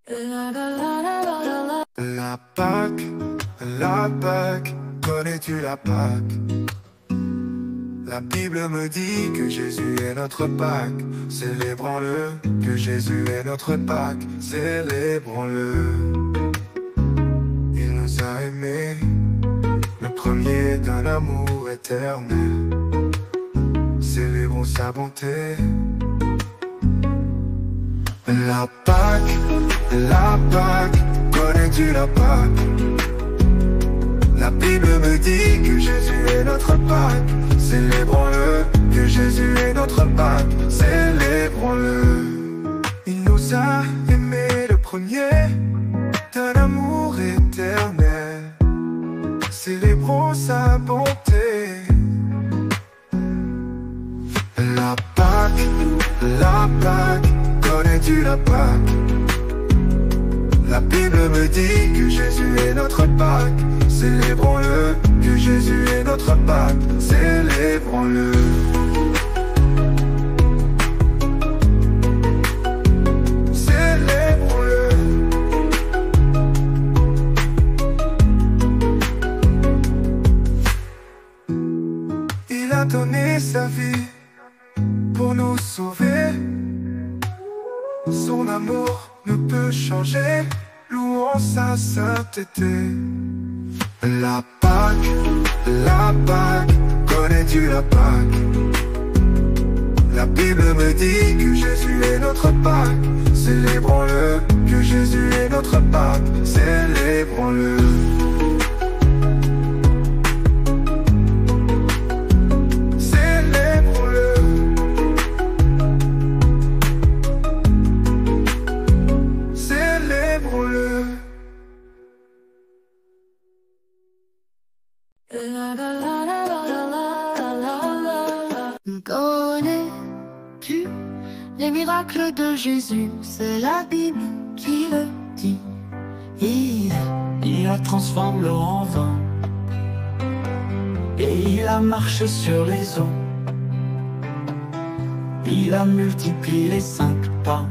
La Pâque, la Pâque, connais-tu la Pâque? La Bible me dit que Jésus est notre Pâque. Célébrons-le, que Jésus est notre Pâque. Célébrons-le. Il nous a aimés, le premier d'un amour éternel. Célébrons sa bonté. La Pâque, connais-tu la Pâque? La Bible me dit que Jésus est notre Pâque. Célébrons-le, que Jésus est notre Pâque. Célébrons-le. Il nous a aimés le premier d'un amour éternel. Célébrons sa bonté. La Pâque, connais-tu la Pâque? La Bible me dit que Jésus est notre Pâque. Célébrons-le, que Jésus est notre Pâque. Célébrons-le. Célébrons-le. Il a donné sa vie pour nous sauver. Son amour ne peut changer, louons sa sainteté. La Pâque, connais-tu la Pâque? La Bible me dit que Jésus est notre Pâque. Célébrons-le, que Jésus est notre Pâque. Célébrons-le. Connais-tu les miracles de Jésus? C'est la Bible qui le dit. Il a transformé l'eau en vin et il a marché sur les eaux. Il a multiplié les 5 pains.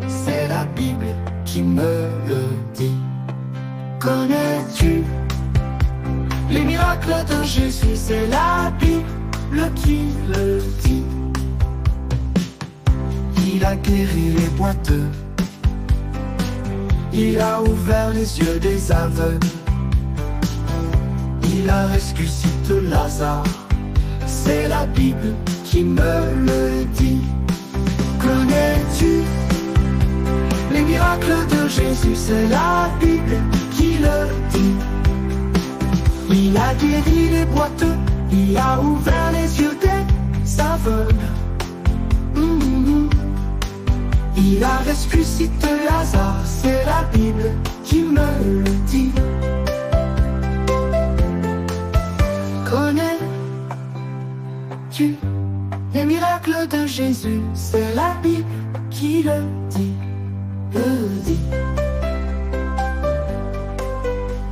C'est la Bible qui me le dit. Connais-tu les miracles de Jésus? C'est la Bible qui le dit. Il a guéri les boiteux, il a ouvert les yeux des aveugles, il a ressuscité Lazare. C'est la Bible qui me le dit. Connais-tu les miracles de Jésus? C'est la Bible qui le dit. Il a guéri les boiteux, il a ouvert les yeux des aveugles. Il a ressuscité Lazare. C'est la Bible qui me le dit. Connais-tu les miracles de Jésus? C'est la Bible qui le dit.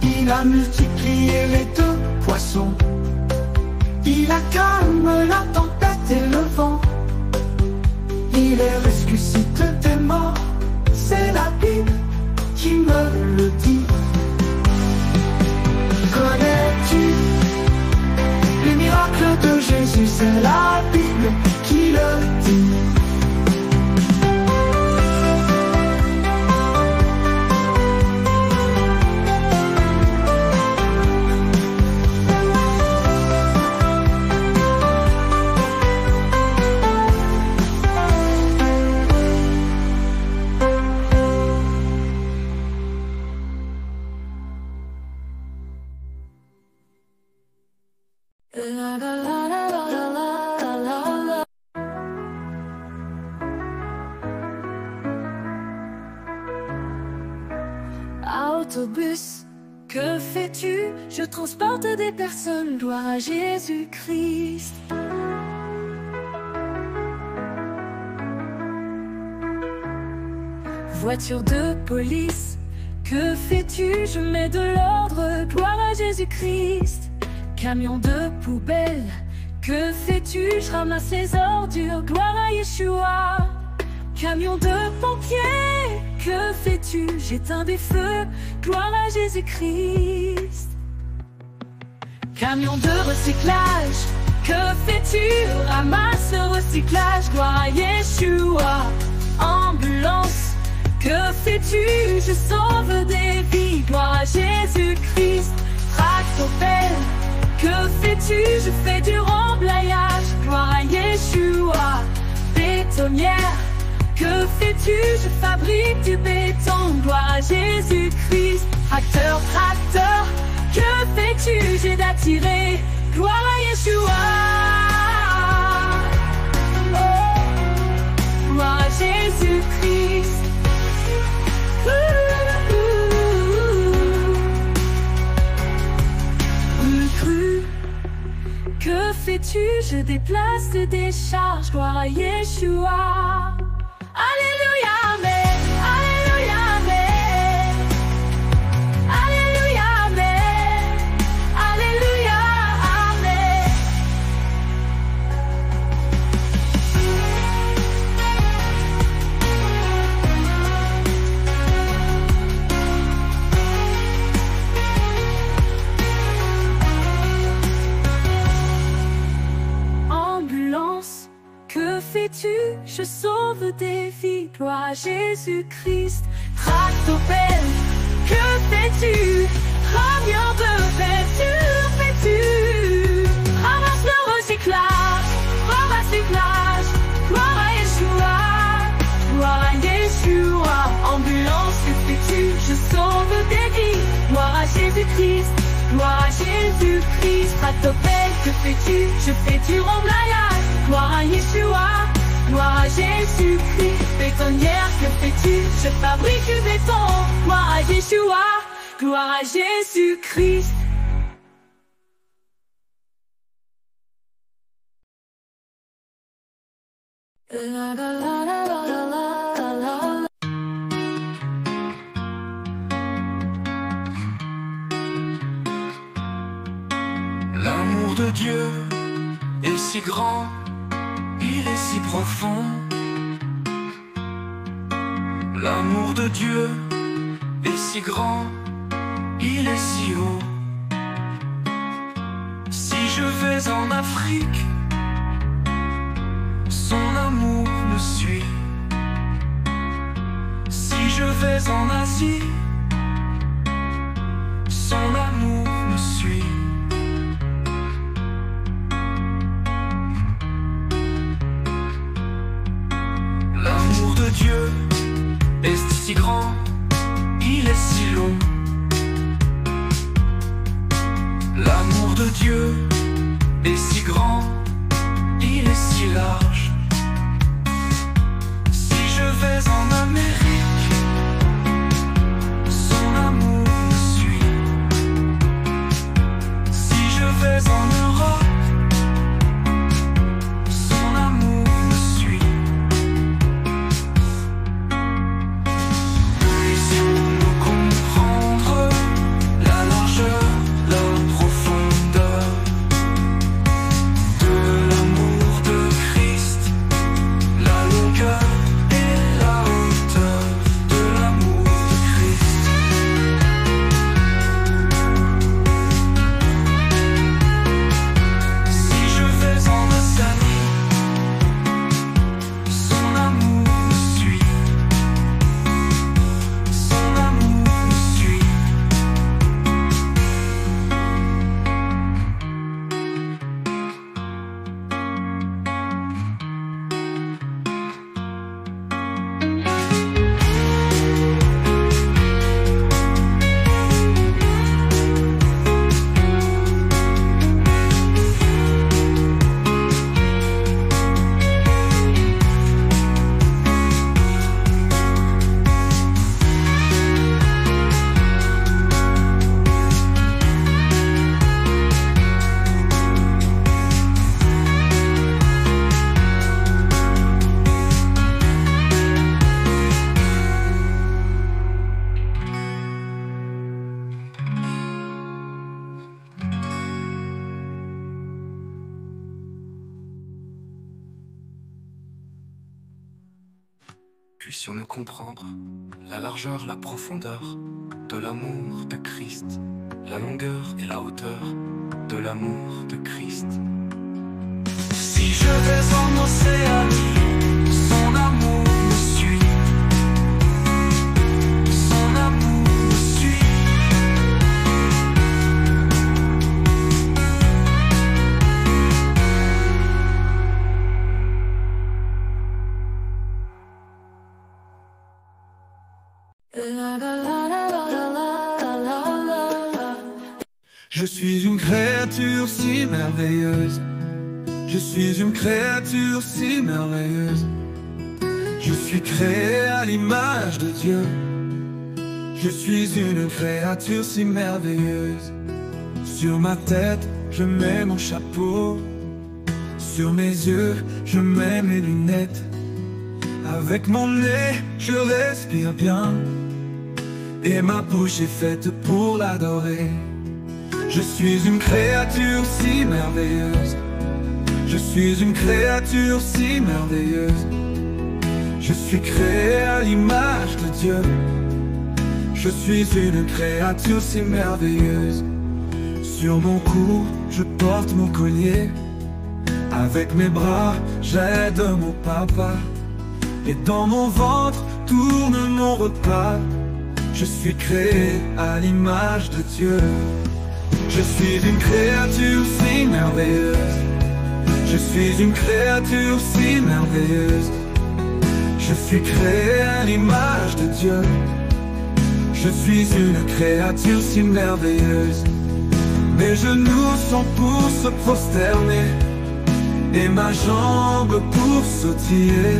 Il a multiplié les 2 poissons. Il a calmé la tempête et le vent. Il est ressuscité des morts. C'est la Bible qui me le dit. Connais-tu les miracles de Jésus? C'est la Bible qui le dit. Autobus, que fais-tu? Je transporte des personnes, gloire à Jésus-Christ. Voiture de police, que fais-tu? Je mets de l'ordre, gloire à Jésus-Christ. Camion de poubelle, que fais-tu? Je ramasse les ordures, gloire à Yeshua. Camion de pompiers, que fais-tu? J'éteins des feux, gloire à Jésus-Christ. Camion de recyclage, que fais-tu? Ramasse le recyclage, gloire à Yeshua. Ambulance, que fais-tu? Je sauve des vies, gloire à Jésus-Christ. Tractopelle, que fais-tu? Je fais du remblayage, gloire à Yeshua. Bétonnière, que fais-tu? Je fabrique du béton, gloire à Jésus-Christ. Tracteur, tracteur, que fais-tu? J'ai d'attirer, gloire à Yeshua. Oh, gloire à Jésus-Christ. Cru, que fais-tu? Je déplace des décharges, gloire à Yeshua. Alléluia, amen. Alléluia, amen. Alléluia, amen. Alléluia, amen. Ambulance, que fais-tu? Je sauve des vies, gloire à Jésus-Christ. Tractopelle, que fais-tu? Camion de fais-tu? Ramasse le recyclage, gloire à Yeshua. Gloire à Yeshua. Ambulance, que fais-tu? Je sauve des vies, gloire à Jésus-Christ. Gloire à Jésus-Christ. Tractopelle, que fais-tu? Je fais du remblayage, gloire à Yeshua. Gloire à Jésus-Christ. Bétonnière, que fais-tu? Je fabrique du béton, gloire à Yeshua. Gloire à Jésus-Christ. La, la, la, la, la, la, la. L'amour de Dieu est si grand, il est si profond. L'amour de Dieu est si grand, il est si haut. Si je vais en Afrique, son amour me suit. Si je vais en Asie, son amour me suit. L'amour de Dieu est si grand, il est si long. L'amour de Dieu est si grand, il est si large. Si je vais en Amérique, puissions nous comprendre la largeur, la profondeur de l'amour de Christ, la longueur et la hauteur de l'amour de Christ. Si je vais en Océanie, son amour me suit. Son amour me suit. Je suis une créature si merveilleuse. Je suis une créature si merveilleuse. Je suis créé à l'image de Dieu. Je suis une créature si merveilleuse. Sur ma tête, je mets mon chapeau. Sur mes yeux, je mets mes lunettes. Avec mon nez, je respire bien. Et ma bouche est faite pour l'adorer. Je suis une créature si merveilleuse. Je suis une créature si merveilleuse. Je suis créé à l'image de Dieu. Je suis une créature si merveilleuse. Sur mon cou, je porte mon collier. Avec mes bras, j'aide mon papa. Et dans mon ventre, tourne mon repas. Je suis créé à l'image de Dieu. Je suis une créature si merveilleuse. Je suis une créature si merveilleuse. Je suis créé à l'image de Dieu. Je suis une créature si merveilleuse. Mes genoux sont pour se prosterner, et ma jambe pour sautiller,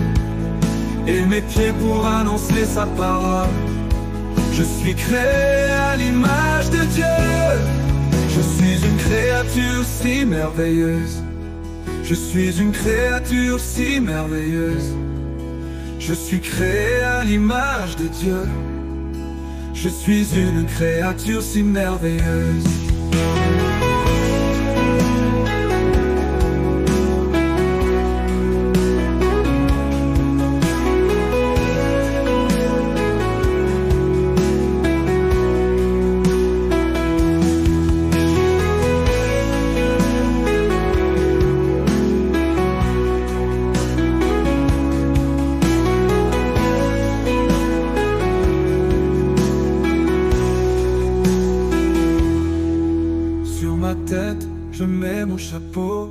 et mes pieds pour annoncer sa parole. Je suis créé à l'image de Dieu. Je suis une créature si merveilleuse. Je suis une créature si merveilleuse. Je suis créé à l'image de Dieu. Je suis une créature si merveilleuse. Je mets mon chapeau.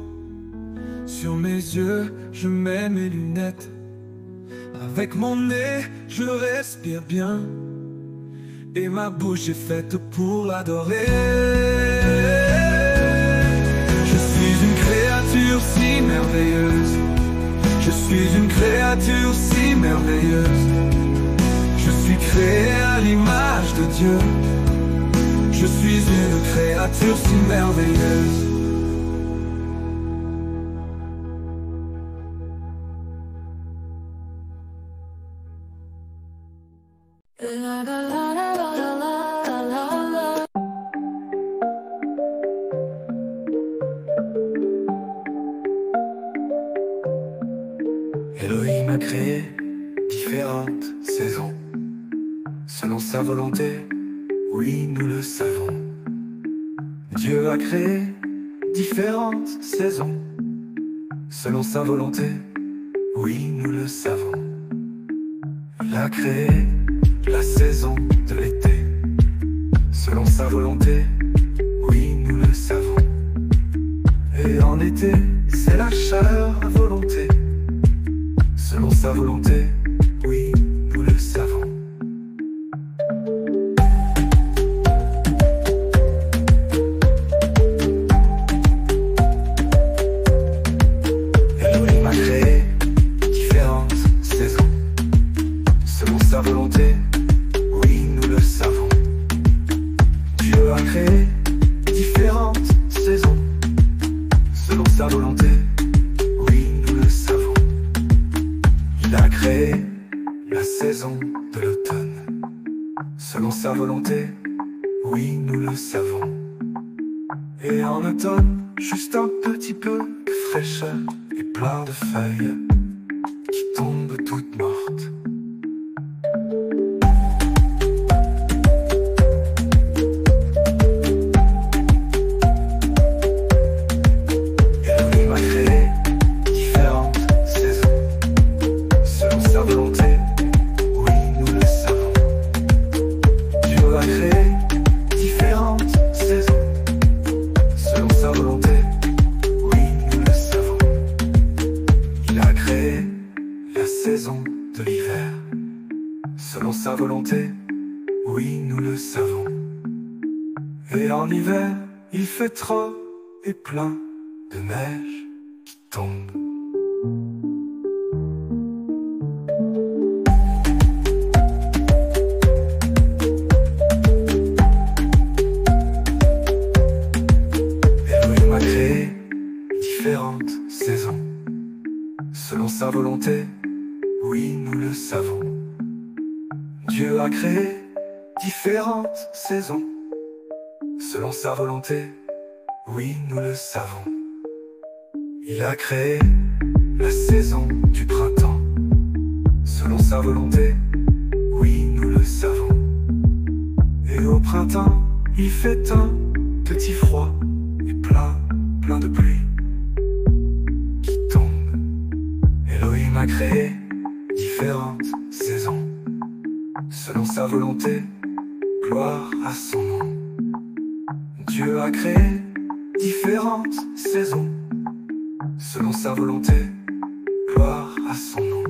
Sur mes yeux, je mets mes lunettes. Avec mon nez, je respire bien. Et ma bouche est faite pour l'adorer. Je suis une créature si merveilleuse. Je suis une créature si merveilleuse. Je suis créé à l'image de Dieu. Je suis une créature si merveilleuse. Elohim a créé différentes saisons selon sa volonté. Oui, nous le savons. Dieu a créé différentes saisons selon sa volonté. Oui, nous le savons. Il a créé la saison de l'été selon sa volonté. Oui, nous le savons. Et en été, c'est la chaleur à volonté selon sa volonté. Oui, nous le savons. Sa volonté, oui, nous le savons. Dieu a créé différentes saisons selon sa volonté, oui, nous le savons. Il a créé la saison de l'automne selon sa volonté, oui, nous le savons. Et en automne, juste un petit peu de fraîcheur et plein de feuilles qui tombent toutes mortes. oui nous le savons. Et en hiver, il fait trop et plein de neige qui tombe. Elohim a créé différentes saisons, selon sa volonté, oui nous le savons. Dieu a créé différentes saisons, selon sa volonté, oui nous le savons. Il a créé la saison du printemps, selon sa volonté, oui nous le savons. Et au printemps, il fait un petit froid et plein de pluie qui tombe. Elohim a créé différentes saisons, selon sa volonté, gloire à son nom. Dieu a créé différentes saisons, selon sa volonté, gloire à son nom.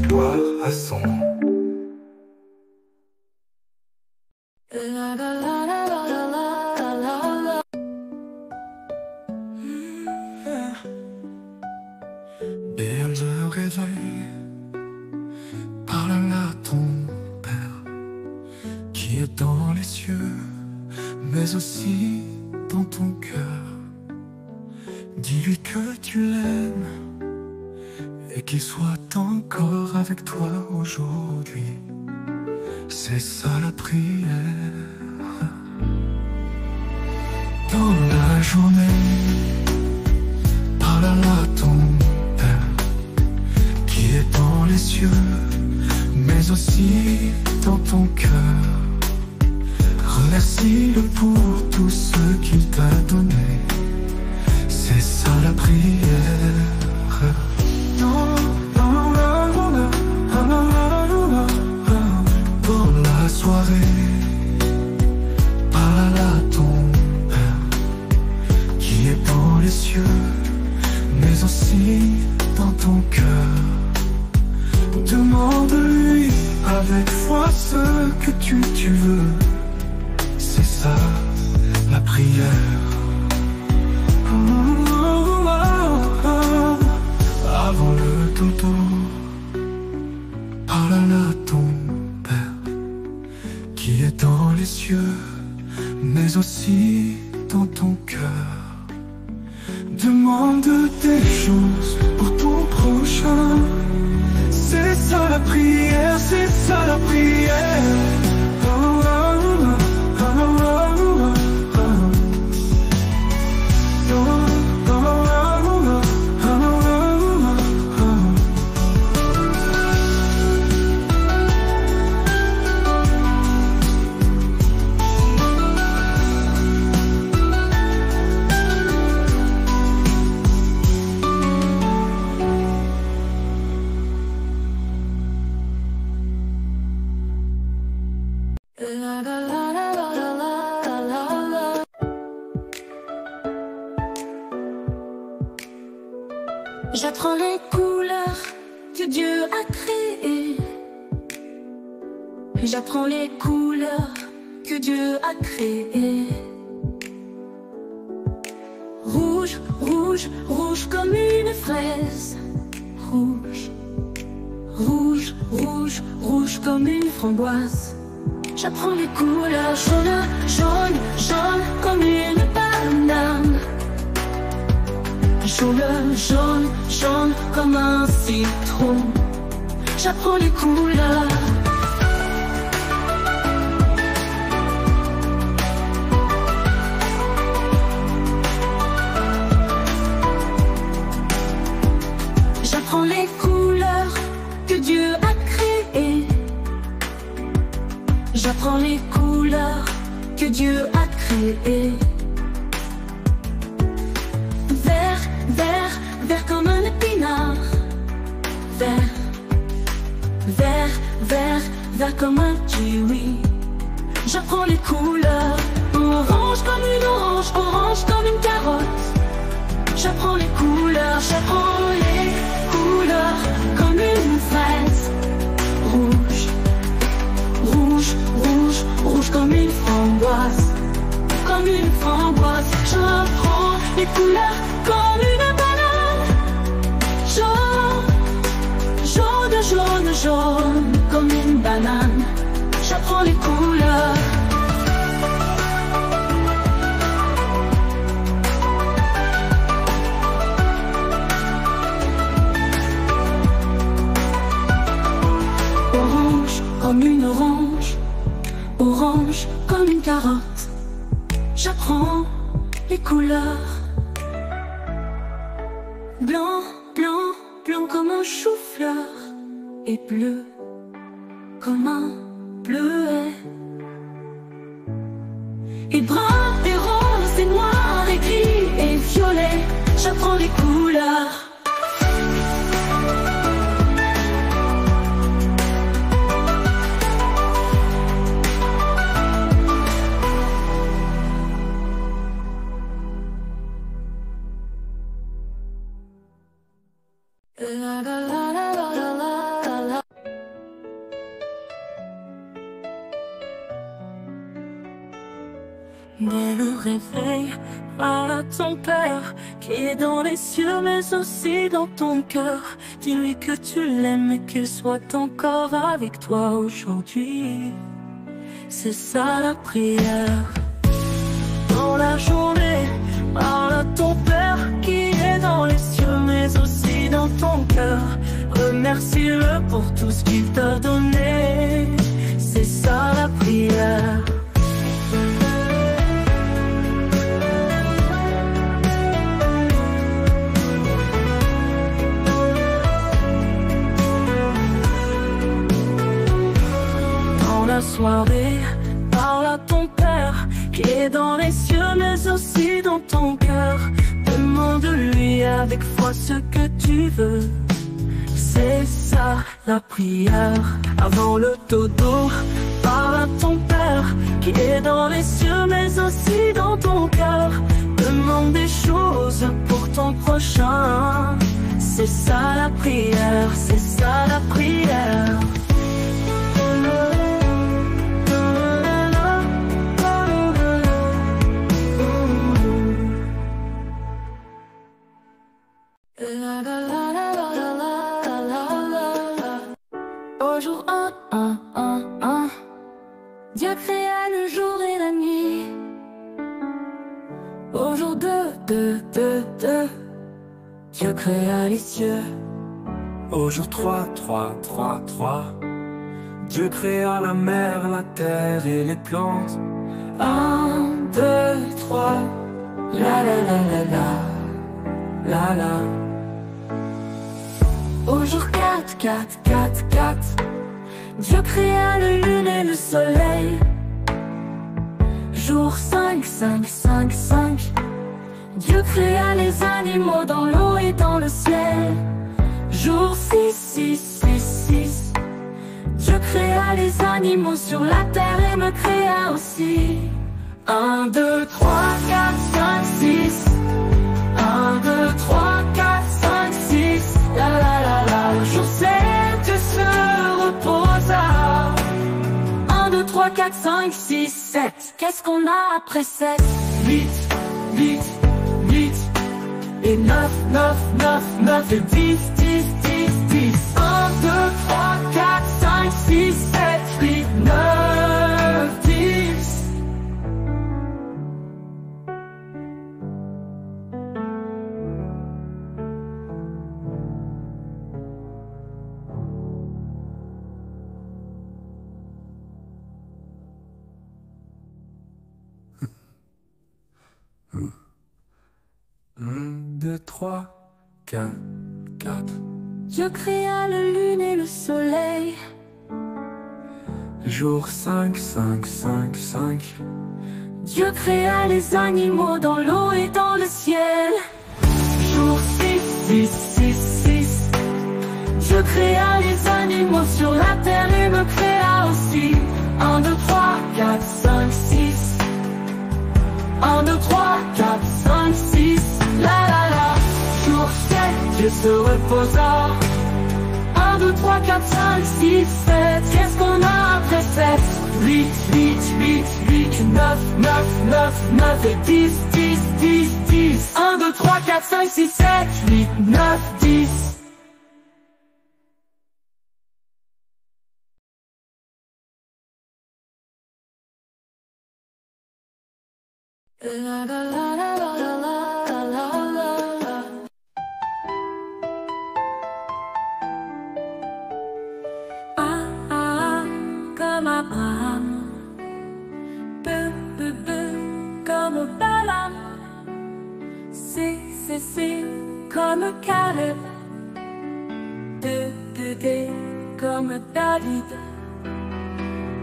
Gloire à son nom. Dès le réveil, parle à ton Père qui est dans les cieux, mais aussi dans ton cœur. Dis-lui que tu l'aimes et qu'il soit encore avec toi aujourd'hui. C'est ça la prière. Dans la journée, parle à ton Père qui est dans les cieux, mais aussi dans ton cœur. Remercie-le pour tout ce qu'il t'a donné. C'est ça la prière. Dans la soirée, parle à ton Père qui est dans les cieux, mais aussi dans ton cœur. Demande-lui avec foi ce que tu veux. C'est ça la prière. Avant le dodo, parle à ton Père qui est dans les cieux, mais aussi dans ton cœur. Demande des choses pour ton prochain. C'est ça la prière, c'est ça la prière. J'apprends les couleurs que Dieu a créées. J'apprends les couleurs que Dieu a créées. Rouge, rouge, rouge comme une fraise. Rouge, rouge, rouge, rouge comme une framboise. J'apprends les couleurs jaune, jaune, jaune comme une banane. Jaune, jaune, jaune comme un citron. J'apprends les couleurs. J'apprends les couleurs que Dieu a créées. J'apprends les couleurs que Dieu a créées. Vert, vert, vert comme un épinard. Vert, vert, vert, vert comme un kiwi. J'apprends les couleurs, orange comme une orange, orange comme une carotte. J'apprends les couleurs, j'apprends les couleurs comme une fraise. Rouge, rouge, rouge, rouge comme une framboise. Comme une framboise, j'apprends les couleurs comme une banane. Jaune, jaune, jaune, jaune comme une banane. J'apprends les couleurs. Orange comme une orange, orange comme une carotte. J'apprends les couleurs. Blanc, blanc, blanc comme un chou-fleur. Et bleu comme un bleuet. Et brun, et rose, et noir, et gris, et violet. J'apprends les couleurs. Mais le réveil à ton père qui est dans les cieux mais aussi dans ton cœur. Dis-lui que tu l'aimes et qu'il soit encore avec toi aujourd'hui. C'est ça la prière. Dans la journée, parle à ton père qui est dans les cieux mais aussi dans ton cœur. Remercie-le pour tout ce qu'il t'a donné. C'est ça la prière. La soirée, parle à ton père qui est dans les cieux mais aussi dans ton cœur. Demande-lui avec foi ce que tu veux. C'est ça la prière. Avant le dodo, parle à ton père qui est dans les cieux mais aussi dans ton cœur. Demande des choses pour ton prochain. C'est ça la prière, c'est ça la prière. Au jour 1, Dieu créa le jour et la nuit. Au jour 2, Dieu créa les cieux. Au jour 3, Dieu créa la mer, la terre et les plantes. 1, 2, 3, la la la la la, la la. Au jour 4, Dieu créa la lune et le soleil. Jour 5, Dieu créa les animaux dans l'eau et dans le ciel. Jour 6, Dieu créa les animaux sur la terre et me créa aussi. 1, 2, 3, 4, 5, 6. 1, 2, 3, 4, 5, 6. La la la la. Jour 7, Dieu se reposa. 1, 2, 3, 4, 5, 6, 7. Qu'est-ce qu'on a après 7? 8. Et 9, et 10. 1, 2, 3, 4, 5, 6, 7, 8, 9, 10. Un, 2, 3, 4. Dieu créa la lune et le soleil. Jour 5. Dieu créa les animaux dans l'eau et dans le ciel. Jour 6. Dieu créa les animaux sur la terre et me créa aussi. 1, 2, 3, 4, 5, 6. 1, 2, 3, 4, 5, 6. La la la. Jour 7, Dieu se reposa. 1, 2, 3, 4, 5, 6, 7. Qu'est-ce qu'on a après 7? 8, 8, 8, 8, 9, 9, 9, 9 et 10, 10, 10, 10. 1, 2, 3, 4, 5, 6, 7, 8, 9, 10. La la la la la la la la. Comme Abraham, comme Balaam, C comme Caleb, D comme David,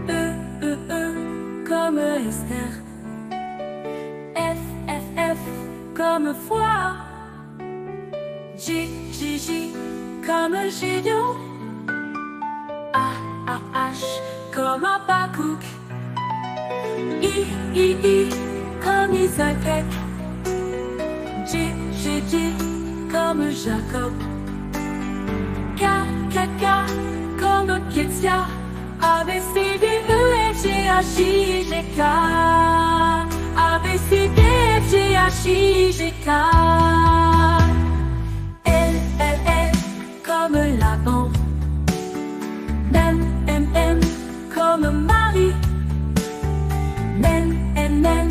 E comme Esther, F comme foi, J comme Gédéon, H comme Habakkuk, I comme Isaac, J comme Jacob, K comme Kétia, A, B, C, D, E, F, G, H, I, J, K, A, B, C, D, F, G, H, I, J, K, L comme Laban, M comme Marie, N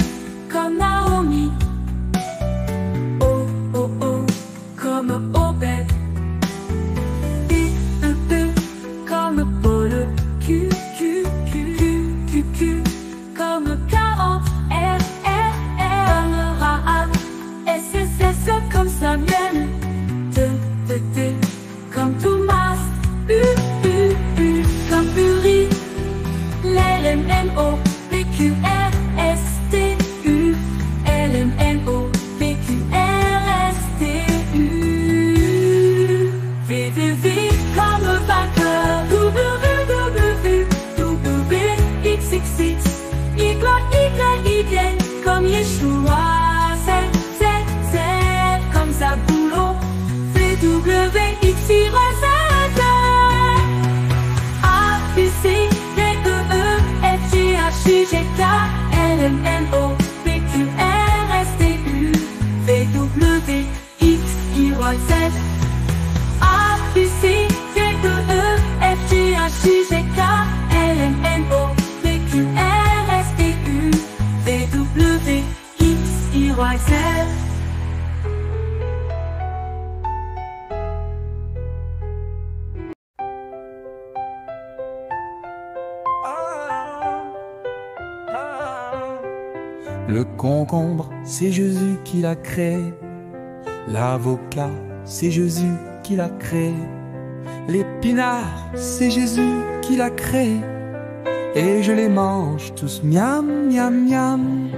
comme Naomi, O comme Obed, U comme Paul, Q comme 40, R comme Rahab, S comme Samuel, T comme Thomas, U comme Uri, LMNO, PQRSTU, LMNO, PQRSTU, VVV comme vainqueur, WXXX, YY comme Yeshua, Z comme Zaboulon, VWXY, J-K, L-M-N-O, P-Q-R-S-T-U, V-W, X, Y-Z, A-B-C, D-E-E, F-G-H-I-J-K, L-M-N-O, P-Q-R-S-T-U, V-W, X, Y-Z. Le concombre, c'est Jésus qui l'a créé. L'avocat, c'est Jésus qui l'a créé. L'épinard, c'est Jésus qui l'a créé. Et je les mange tous, miam, miam, miam.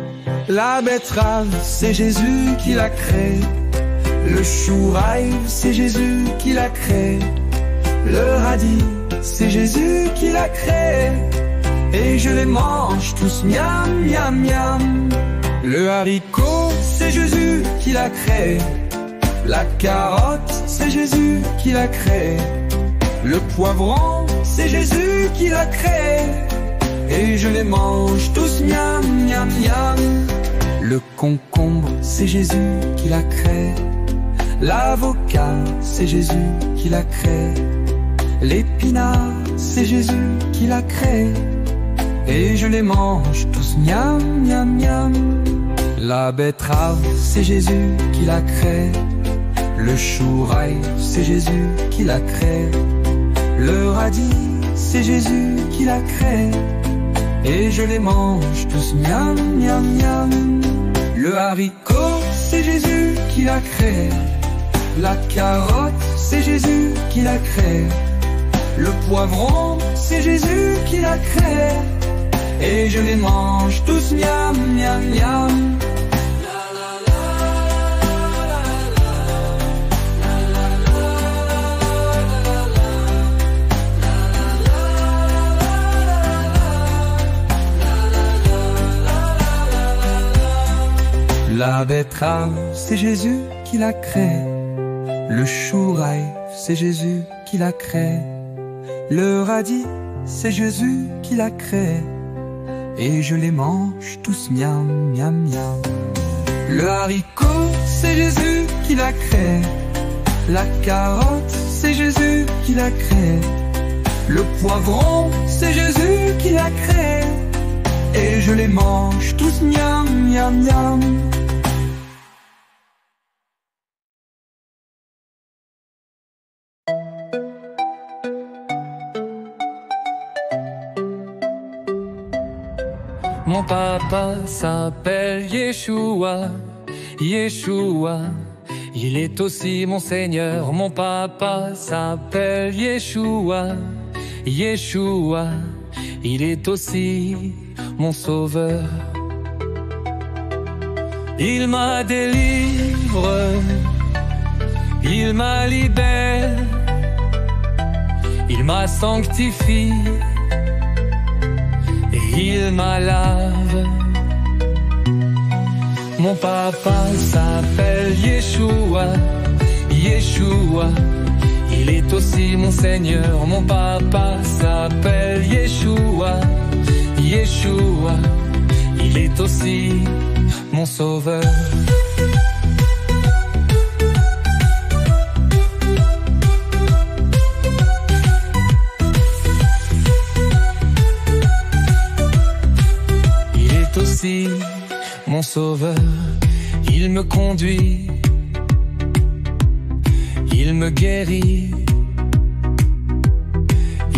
La betterave, c'est Jésus qui l'a créé. Le chou rail, c'est Jésus qui l'a créé. Le radis, c'est Jésus qui l'a créé. Et je les mange tous, miam, miam, miam. Le haricot, c'est Jésus qui l'a créé. La carotte, c'est Jésus qui l'a créé. Le poivron, c'est Jésus qui l'a créé. Et je les mange tous, miam, miam, miam. Le concombre, c'est Jésus qui l'a créé. L'avocat, c'est Jésus qui l'a créé. L'épinard, c'est Jésus qui l'a créé. Et je les mange tous, miam, miam, miam. La betterave, c'est Jésus qui l'a créé. Le chou rail, c'est Jésus qui l'a créé. Le radis, c'est Jésus qui l'a créé. Et je les mange tous, miam, miam, miam. Le haricot, c'est Jésus qui l'a créé. La carotte, c'est Jésus qui l'a créé. Le poivron, c'est Jésus qui l'a créé. Et je les mange tous, miam, miam, miam. La betterave, c'est Jésus qui l'a créée. Le chou-rail, c'est Jésus qui l'a créé. Le radis, c'est Jésus qui l'a créé. Et je les mange tous miam, miam, miam. Le haricot, c'est Jésus qui l'a créé. La carotte, c'est Jésus qui l'a créé. Le poivron, c'est Jésus qui l'a créé. Et je les mange tous miam, miam, miam. Mon papa s'appelle Yeshua, Yeshua, il est aussi mon Seigneur. Mon papa s'appelle Yeshua, Yeshua, il est aussi mon Sauveur. Il m'a délivré, il m'a libéré, il m'a sanctifié. Il m'a lavé. Mon papa s'appelle Yeshua, Yeshua, il est aussi mon Seigneur. Mon papa s'appelle Yeshua, Yeshua, il est aussi mon Sauveur. Mon Sauveur, il me conduit, il me guérit,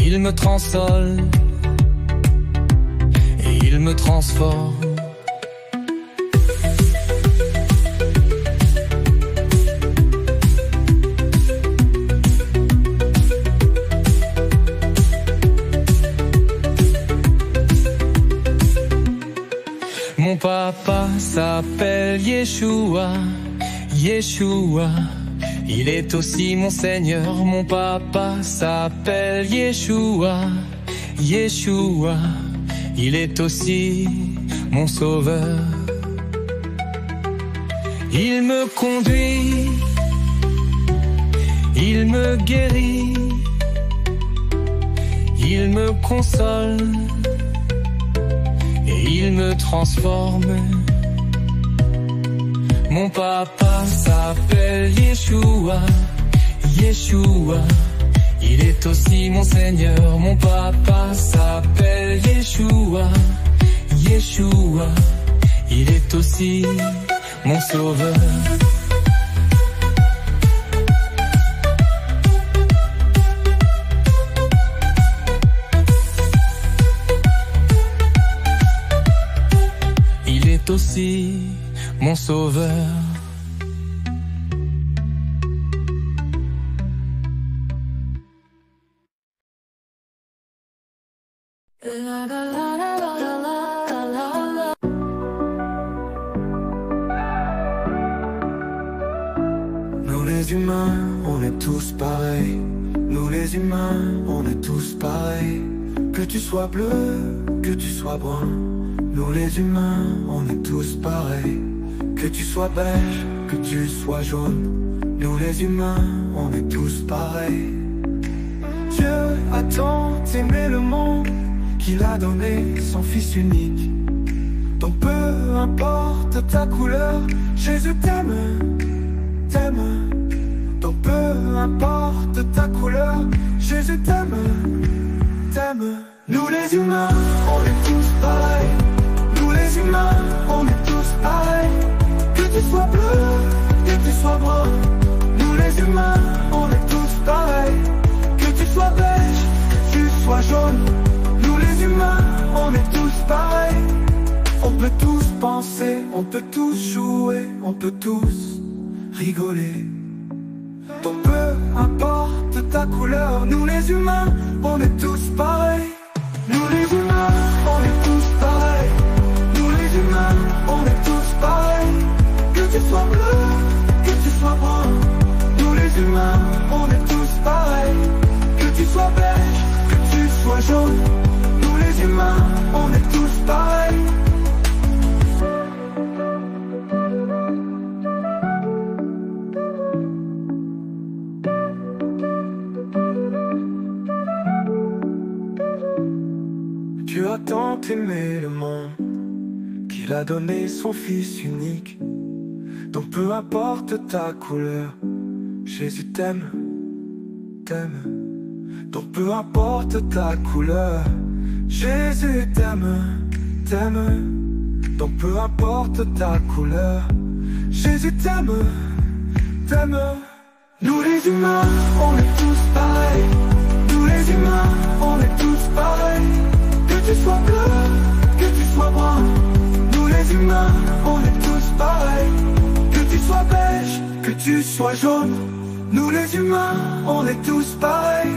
il me transole et il me transforme. Mon papa s'appelle Yeshua, Yeshua, il est aussi mon Seigneur. Mon papa s'appelle Yeshua, Yeshua, il est aussi mon Sauveur. Il me conduit, il me guérit, il me console. Il me transforme. Mon papa s'appelle Yeshua, Yeshua, il est aussi mon Seigneur. Mon papa s'appelle Yeshua, Yeshua, il est aussi mon Sauveur. Aussi mon Sauveur. Nous les humains, on est tous pareils. Nous les humains, on est tous pareils. Que tu sois bleu, que tu sois brun, nous les humains, on est tous pareils. Que tu sois beige, que tu sois jaune, nous les humains, on est tous pareils. Dieu a tant aimé le monde qu'il a donné son Fils unique. Donc peu importe ta couleur, Jésus t'aime, t'aime. Donc peu importe ta couleur, Jésus t'aime, t'aime. Nous les humains, on est tous pareils. Nous les humains, on est tous pareils. Que tu sois bleu, que tu sois brun, nous les humains, on est tous pareils. Que tu sois beige, que tu sois jaune, nous les humains, on est tous pareils. On peut tous penser, on peut tous jouer, on peut tous rigoler. Donc peu importe ta couleur, nous les humains, on est tous pareils. Nous les humains, on est tous pareils. Nous les humains, on est tous pareils. Que tu sois bleu, que tu sois brun, nous les humains, on est tous pareils. Que tu sois beige, que tu sois jaune, nous les humains, on est tous pareils. Dieu a tant aimé le monde qu'il a donné son Fils unique. Donc peu importe ta couleur, Jésus t'aime, t'aime. Donc peu importe ta couleur, Jésus t'aime, t'aime. Donc peu importe ta couleur, Jésus t'aime, t'aime. Nous les humains, on est tous pareils. Nous les humains, on est tous pareils. Que tu sois bleu, que tu sois brun. Nous les humains, on est tous pareils. Que tu sois beige, que tu sois jaune. Nous les humains, on est tous pareils.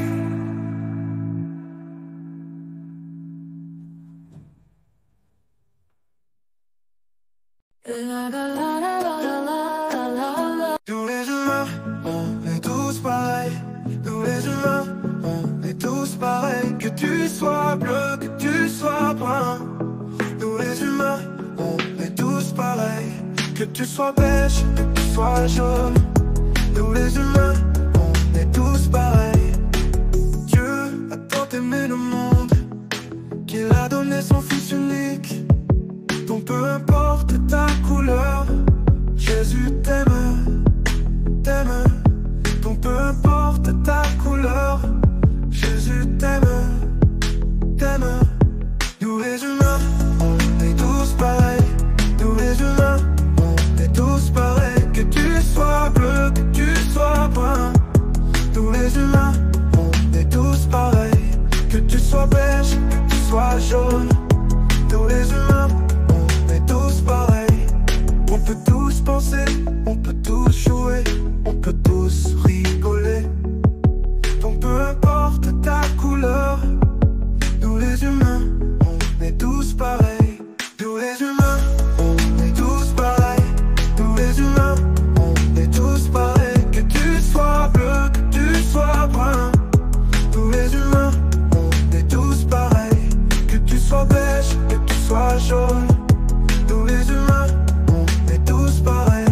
Tous les humains, on est tous pareils. Tous les humains, on est tous pareils. Que tu sois bleu, que tu sois brun. Tous les humains, on est tous pareils. Que tu sois beige, que tu sois jaune. Nous les humains, on est tous pareils. Dieu a tant aimé le monde qu'il a donné son Fils unique. Donc peu importe ta couleur, Jésus t'aime, t'aime. Donc peu importe ta couleur, Jésus t'aime, t'aime. Nous les humains, on est tous pareils. Nous les humains, on est tous pareils. Que tu sois bleu, que tu sois brun. Nous les humains, on est tous pareils. Que tu sois beige, que tu sois jaune. Nous les humains, on est tous pareils. On peut tous penser, on peut tous jouer, on peut tous rigoler. Donc peu importe ta couleur, nous les humains, on est tous pareils. Nous les humains, on est tous pareils. Nous les humains, on est tous pareils. Que tu sois bleu, que tu sois brun. Nous les humains, on est tous pareils. Que tu sois beige, que tu sois jaune. Nous les humains, on est tous pareils.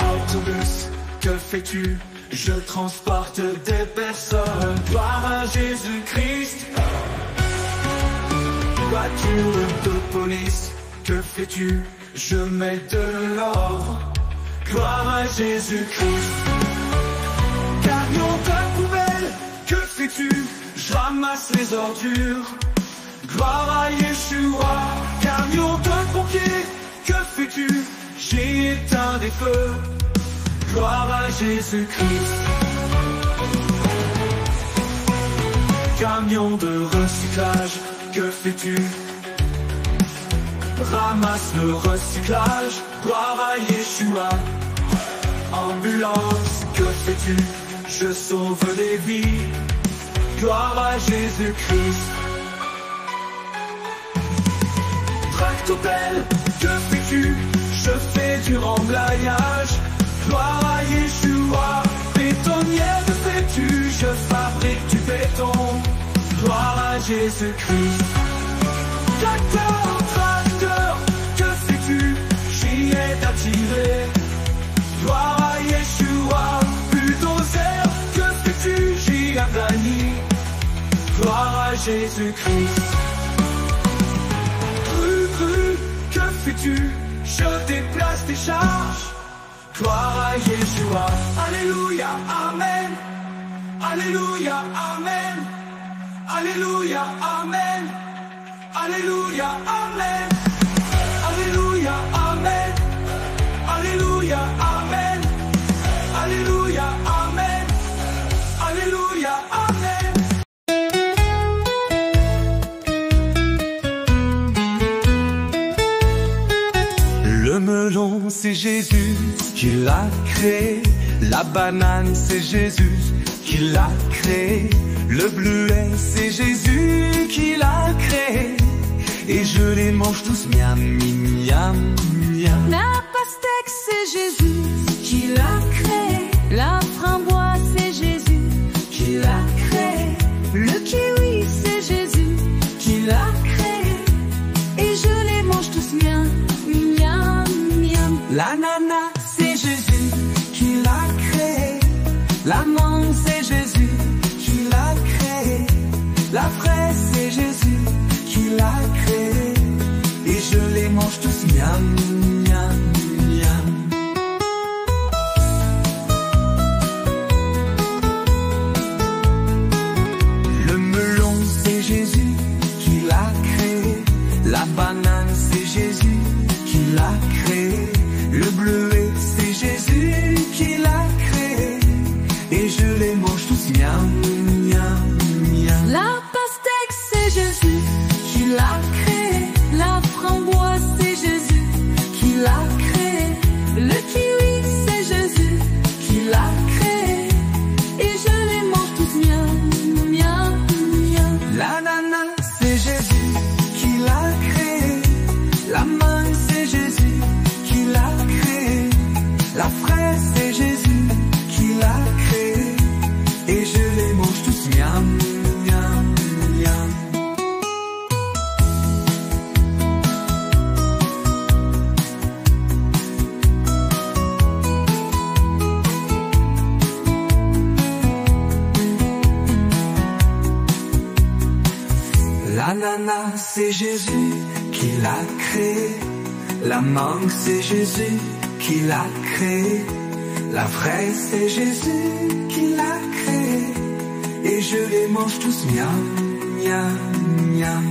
Autobus, que fais-tu? Je transporte des personnes. Gloire à Jésus-Christ. Voiture de police, que fais-tu? Je mets de l'ordre. Gloire à Jésus-Christ. Camion de poubelle, que fais-tu? Je ramasse les ordures. Gloire à Yeshua. Camion de pompier, que fais-tu? J'ai éteint des feux. Gloire à Jésus-Christ. Camion de recyclage, que fais-tu? Ramasse le recyclage. Gloire à Yeshua. Ambulance, que fais-tu? Je sauve des vies. Gloire à Jésus-Christ. Tractopelle, que fais-tu? Je fais du remblayage. Gloire à Yeshua. Bétonnière, que fais-tu? Je fabrique du béton. Gloire à Jésus-Christ. Tracteur, que fais-tu? J'y ai attiré. Gloire à Yeshua. Bulldozer, que fais-tu? J'y aplani. Gloire à Jésus-Christ. Cru, que fais-tu? Je déplace tes charges. Gloire à Yeshua. Alléluia, Amen. Alléluia, Amen. Alléluia, Amen. Alléluia, Amen. Alléluia, Amen. Alléluia, Amen. Alléluia, Amen. Alléluia, Amen. Le melon, c'est Jésus qui l'a créé. La banane, c'est Jésus qui l'a créé. Le bleuet, c'est Jésus qui l'a créé. Et je les mange tous, miam, miam, miam. La pastèque, c'est Jésus qui l'a créé. La framboise, c'est Jésus qui l'a créé. Le kiwi, c'est Jésus qui l'a créé. Et je les mange tous, miam, miam, miam. L'ananas, c'est Jésus qui l'a créé. La mangue, c'est Jésus qui l'a créé. La fraise, c'est Jésus qui l'a créé. Et je les mange tous, miam, miam, miam. Le melon, c'est Jésus qui l'a créé. La banane, c'est Jésus qui l'a créé. Le bleuet, c'est Jésus qui l'a créé. Et je les mange tous, miam, miam, miam. La pastèque, c'est Jésus qui l'a créé. La framboise, c'est Jésus qui l'a créé. Le kiwi, c'est Jésus qui l'a créé. Et je les mange tous, miam, miam, miam. L'ananas, c'est Jésus qui l'a créé. La mangue, c'est Jésus qui l'a créé. La fraise, c'est Jésus qui l'a créé. Et je les mange tous, miam, miam, miam. L'ananas, c'est Jésus qui l'a créé. La mangue, c'est Jésus qui l'a créé. La fraise, c'est Jésus qui l'a créé. Et je les mange tous, miam, miam, miam.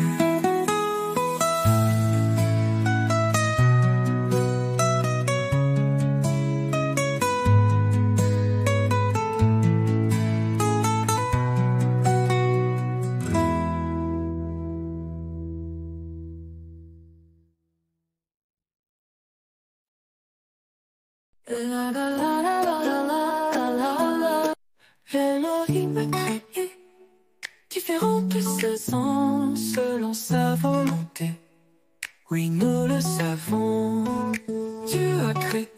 La la la la la la la la. Elohim a créé différentes saisons selon sa volonté. Oui, nous le savons. Dieu a créé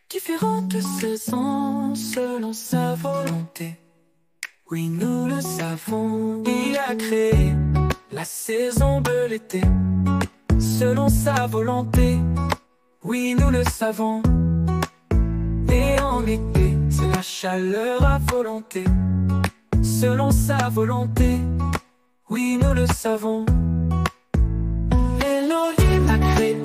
différentes saisons selon sa volonté. Oui, nous le savons. Il a créé la saison de l'été selon sa volonté. Oui, nous le savons. Et en été, c'est la chaleur à volonté selon sa volonté. Oui, nous le savons. Elohim a créé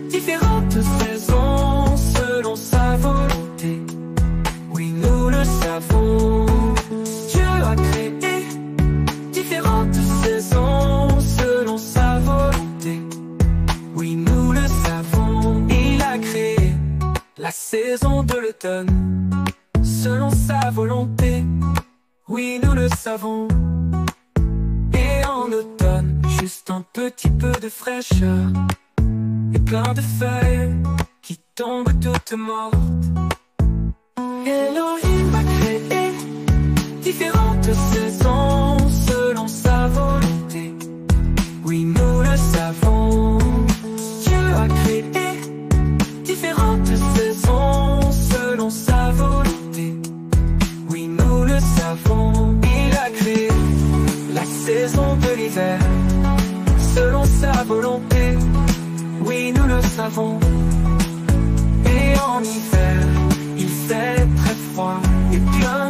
différentes saisons selon sa volonté. Oui, nous le savons. Dieu a créé différentes saisons selon sa volonté. Oui, nous le savons. Il a créé la saison de l'automne selon sa volonté. Oui, nous le savons. Et en automne, juste un petit peu de fraîcheur et plein de feuilles qui tombent toutes mortes. Elohim a créé différentes saisons selon sa volonté. Oui, nous le savons. Dieu a créé différentes saisons selon sa volonté. Oui, nous le savons. Il a créé la saison de l'hiver selon sa volonté. Oui, nous le savons. Et en hiver, il fait très froid et plein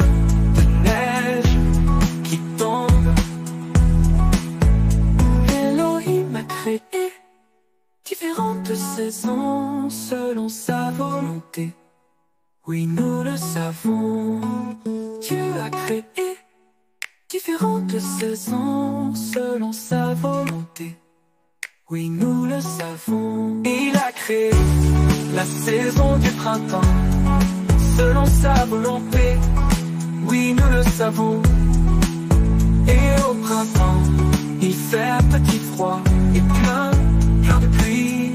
de neige qui tombe. Elohim a créé différentes saisons selon sa volonté. Oui, nous le savons. Dieu a créé différentes saisons selon sa volonté. Oui, nous le savons. Il a créé la saison du printemps selon sa volonté. Oui, nous le savons. Et au printemps, il fait un petit froid et plein de pluie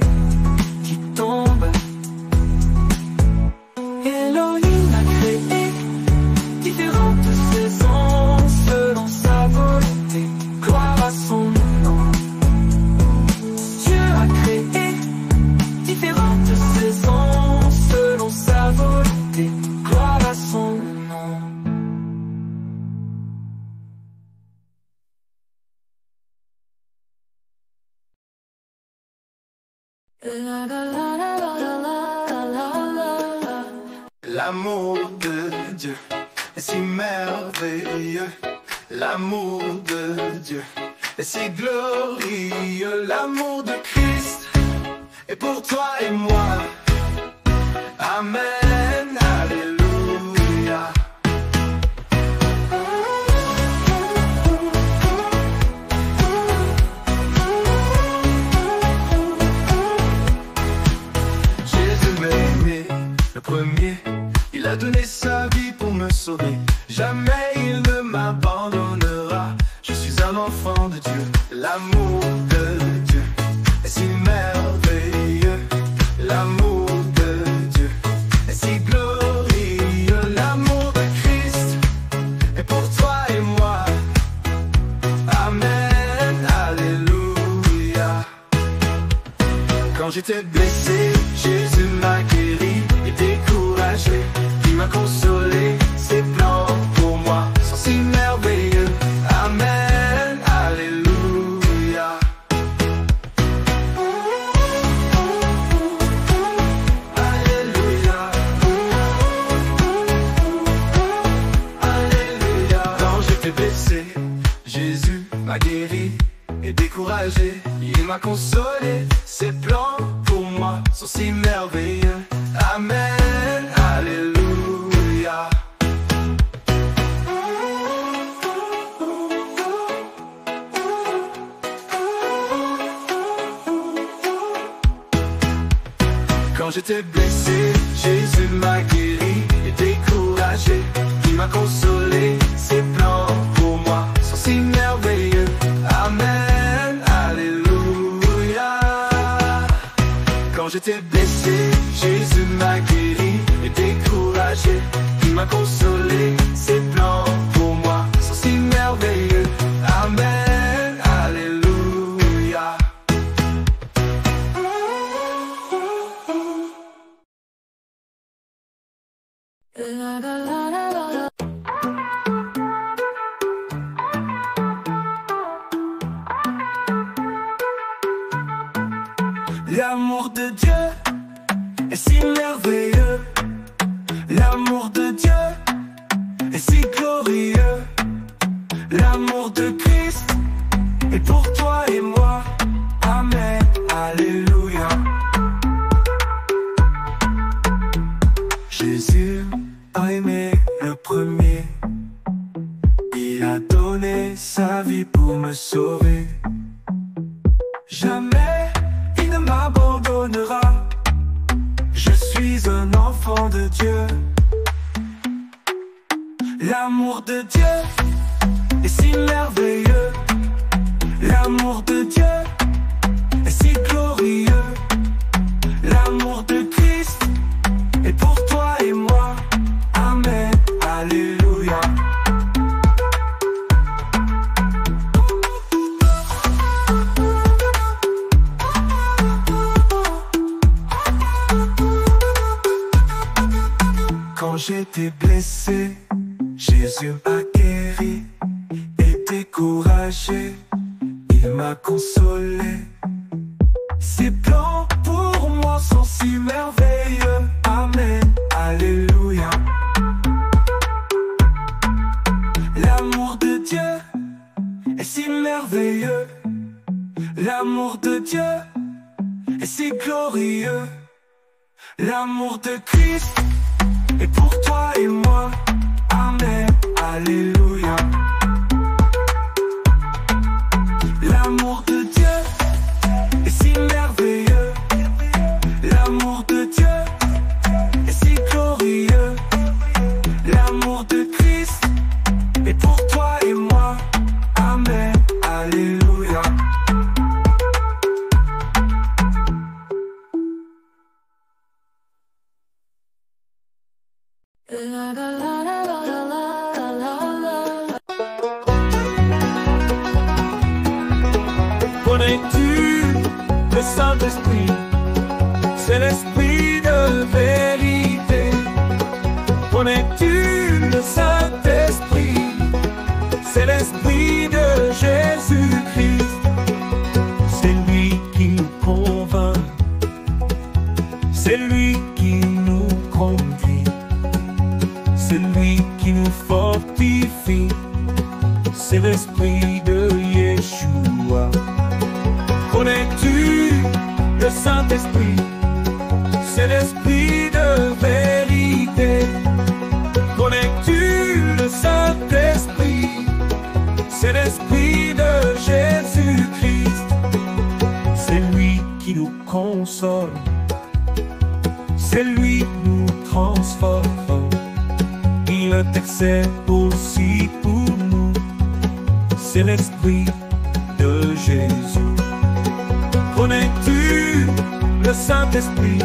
qui tombe. Elohim a créé différentes saisons selon sa volonté. Gloire à son nom. Dieu a créé différentes saisons selon sa volonté. de Dieu est si merveilleux. L'amour de Dieu est si glorieux. L'amour de Christ est pour toi et moi. Amen, alléluia. Jésus m'a aimé, le premier. Il a donné sa vie pour me sauver. Jamais il ne m'abandonnera. Je suis un enfant de Dieu. L'amour de Dieu est si merveilleux. L'amour de Dieu est si glorieux. L'amour de Christ est pour toi et moi. Amen, alléluia. Quand j'étais blessé, Jésus m'a guéri et découragé. Il m'a consolé, ses plans pour moi sont si merveilleux. Amen, alléluia. Alléluia. Alléluia. Quand j'étais blessé, Jésus m'a guéri et découragé. Il m'a consolé, ses plans pour moi sont si merveilleux. Amen, alléluia. Quand j'étais blessé, Jésus m'a guéri et découragé. Il m'a consolé, ses plans pour moi sont si merveilleux. Amen, alléluia. Quand j'étais blessé, Jésus m'a guéri et découragé. Il m'a consolé, ses plans pour moi sont si merveilleux. Amen, alléluia. L'amour de Dieu est si merveilleux. L'amour de Dieu est si glorieux. L'amour de Christ est pour toi et moi. Amen, alléluia. Jésus a aimé le premier. Il a donné sa vie pour me sauver. Jamais il ne m'abandonnera. Je suis un enfant de Dieu. L'amour de Dieu est si merveilleux. L'amour de Dieu est si glorieux. L'amour de Christ est pour toi et moi. Amen, alléluia. Quand j'étais blessé, Jésus m'a guéri et découragé. Il m'a consolé. Ses plans pour moi sont si merveilleux. Amen, alléluia. L'amour de Dieu est si merveilleux. L'amour de Dieu est si glorieux. L'amour de Christ est pour toi et moi. Amen, alléluia. L'amour de Dieu est si merveilleux. L'amour de Dieu est si glorieux. L'amour de Christ est pour toi et moi. Amen, alléluia. Connais-tu le Saint-Esprit? C'est l'Esprit de vérité. Connais-tu le Saint-Esprit? C'est l'Esprit de Jésus-Christ. C'est lui qui nous convainc. C'est lui qui nous conduit. c'est lui qui nous fortifie. C'est l'esprit de Yeshua. Connais-tu le Saint-Esprit? C'est l'esprit de vérité. Connais-tu le Saint-Esprit? C'est l'esprit de Jésus-Christ. C'est lui qui nous console. C'est lui qui nous transforme. Il intercède aussi pour nous. C'est l'esprit de Jésus. Connais-tu le Saint-Esprit?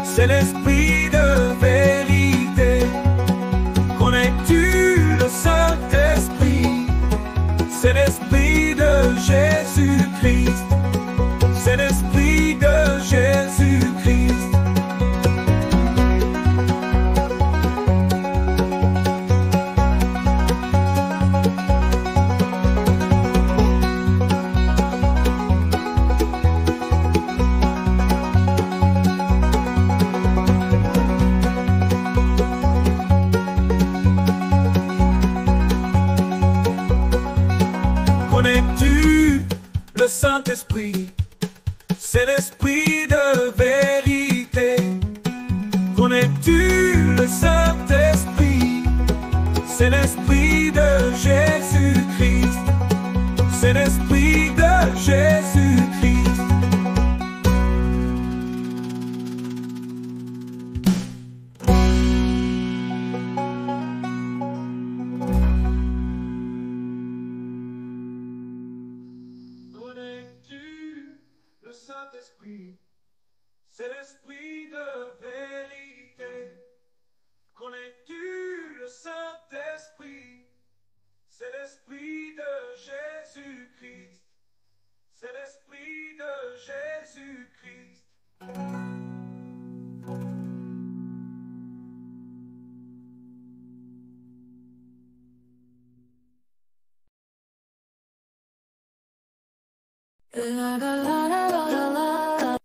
C'est l'esprit de vérité. Connais-tu le Saint-Esprit? C'est l'esprit de Jésus-Christ. C'est l'esprit de Jésus-Christ. Connais-tu le Saint-Esprit? C'est l'esprit de vérité. Connais-tu le Saint-Esprit? C'est l'esprit de Jésus-Christ. C'est l'esprit de Jésus-Christ. Connais-tu le Saint-Esprit? C'est l'esprit de vérité. Connais-tu le Saint-Esprit? C'est l'esprit de Jésus-Christ. C'est l'esprit de Jésus-Christ.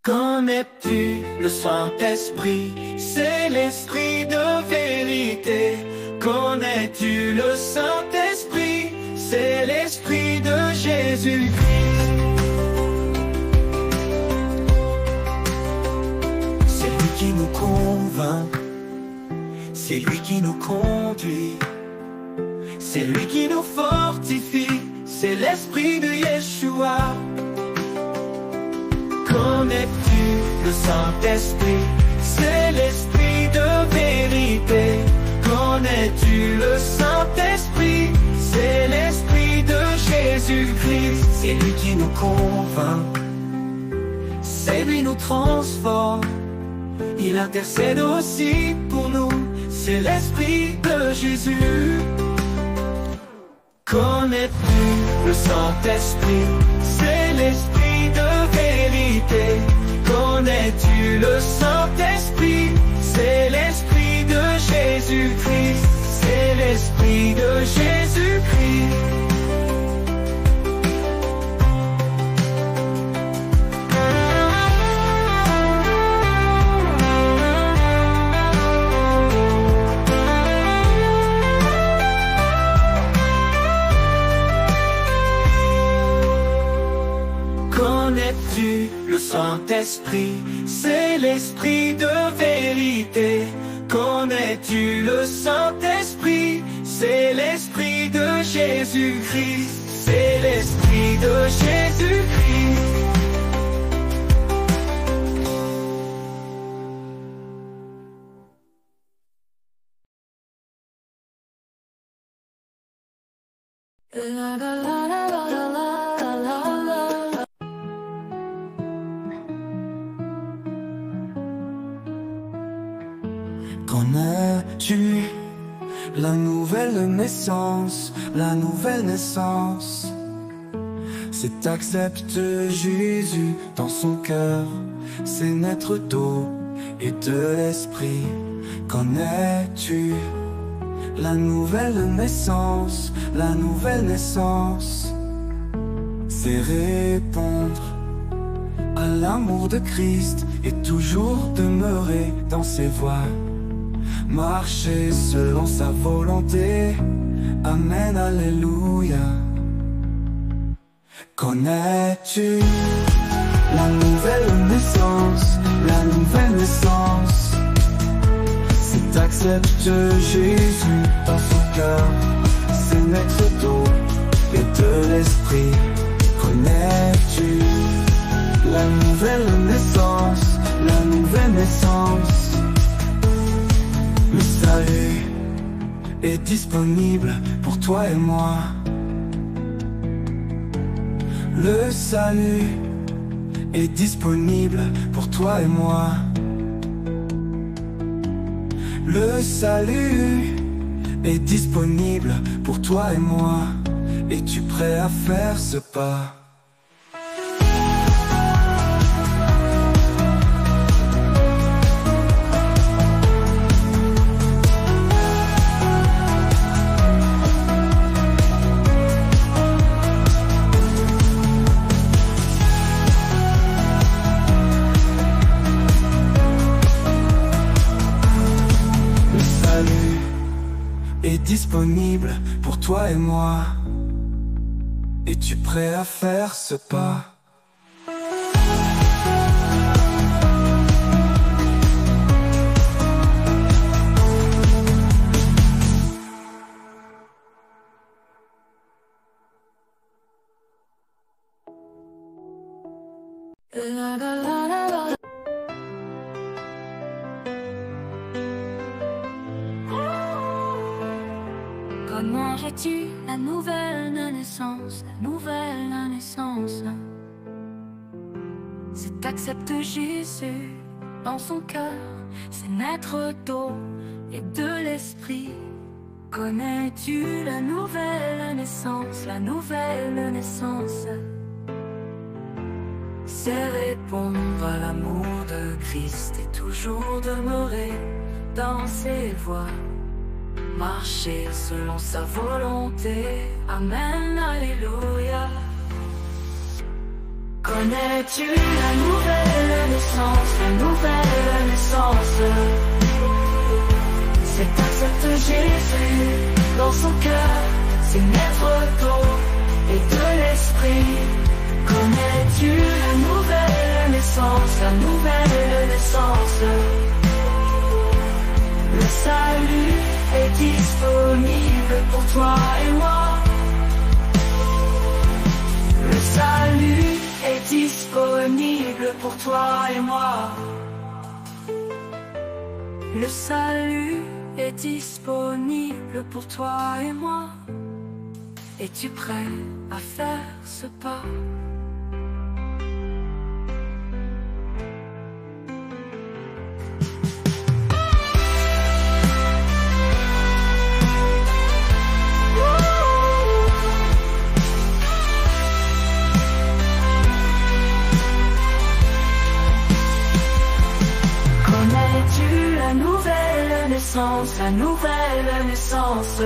Connais-tu le Saint-Esprit? C'est l'esprit de vérité. Connais-tu le Saint-Esprit? C'est l'esprit de Jésus-Christ. C'est lui qui nous convainc. C'est lui qui nous conduit. C'est lui qui nous fortifie. C'est l'esprit de Yeshua. Connais-tu le Saint-Esprit? C'est l'esprit de vérité. Connais-tu le Saint-Esprit? C'est l'esprit de Jésus-Christ. C'est lui qui nous convainc. C'est lui qui nous transforme. Il intercède aussi pour nous. C'est l'esprit de Jésus. Connais-tu le Saint-Esprit? C'est l'esprit de vérité. Connais-tu le Saint-Esprit? C'est l'esprit de Jésus-Christ. C'est l'esprit de Jésus-Christ. Connais-tu le Saint-Esprit? C'est l'esprit de vérité. Connais-tu le Saint-Esprit? C'est l'esprit de Jésus-Christ. C'est l'esprit de Jésus-Christ. Connais-tu la nouvelle naissance, la nouvelle naissance? C'est accepter Jésus dans son cœur, c'est naître d'eau et de l'esprit. Connais-tu la nouvelle naissance, la nouvelle naissance? C'est répondre à l'amour de Christ et toujours demeurer dans ses voies. marcher selon sa volonté. Amen, alléluia. Connais-tu la nouvelle naissance, la nouvelle naissance? C'est t'acceptes Jésus dans son cœur, c'est naître d'eau et de l'esprit. Connais-tu la nouvelle naissance, la nouvelle naissance? Le salut est disponible pour toi et moi. Le salut est disponible pour toi et moi. Le salut est disponible pour toi et moi. Es-tu prêt à faire ce pas? Disponible pour toi et moi. Es-tu prêt à faire ce pas? Comment j'ai-tu la nouvelle naissance, la nouvelle naissance? C'est t'acceptes Jésus dans son cœur, c'est naître d'eau et de l'esprit. Connais-tu la nouvelle naissance, la nouvelle naissance? C'est répondre à l'amour de Christ et toujours demeurer dans ses voies. Marcher selon sa volonté. Amen, alléluia. Connais-tu la nouvelle naissance, la nouvelle naissance? C'est accepter Jésus dans son cœur, c'est naître d'eau et de l'esprit. Connais-tu la nouvelle naissance, la nouvelle naissance? Le salut est disponible pour toi et moi. Le salut est disponible pour toi et moi. Le salut est disponible pour toi et moi. Es-tu prêt à faire ce pas? Connais-tu la nouvelle naissance, la nouvelle naissance?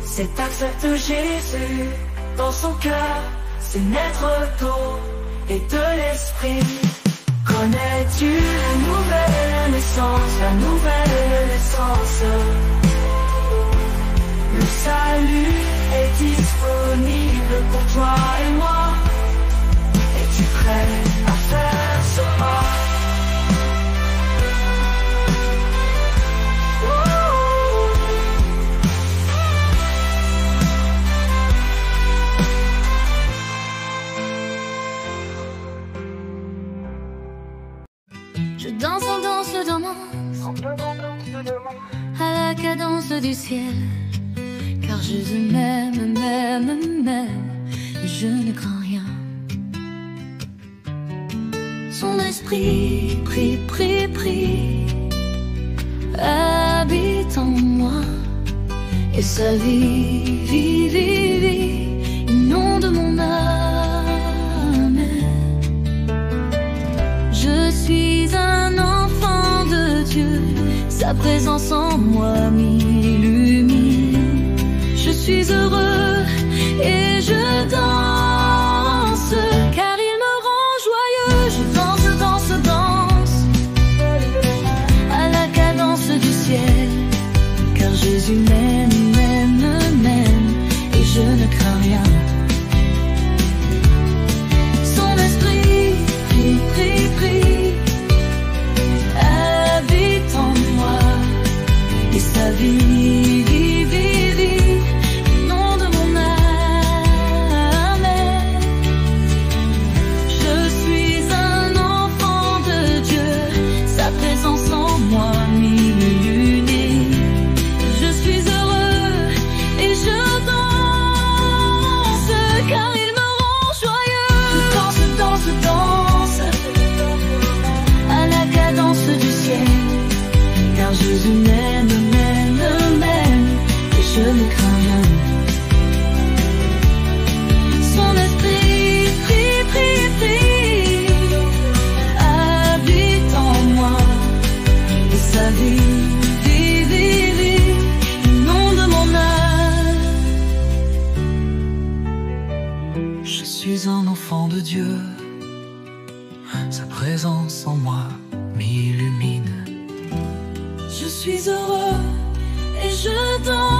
C'est accepter Jésus dans son cœur, c'est naître d'eau et de l'esprit. Connais-tu la nouvelle naissance, la nouvelle naissance? Le salut est disponible pour toi et moi. Es-tu prêt à faire ce pas? Je danse dans mon à la cadence du ciel, car Jésus m'aime, m'aime, m'aime, et je ne crains rien. Son esprit, prie, habite en moi, et sa vie, inonde mon âme. Je suis un enfant de Dieu, sa présence en moi m'illumine. Je suis heureux et je danse, car il me rend joyeux. Je danse, à la cadence vie, vie, vie, vie, au nom de mon âme. Je suis un enfant de Dieu, sa présence en moi m'illumine. Je suis heureux et je danse, car il me rend joyeux. Je danse, danse, danse, à la cadence du ciel, car Jésus m'aime, m'aime, m'aime, et je ne crains rien. Son esprit, prie, prie, prie, habite en moi, et sa vie, vie, vie, vie, au nom de mon âme. Je suis un enfant de Dieu, sa présence en moi m'illumine. Je suis heureux et je danse.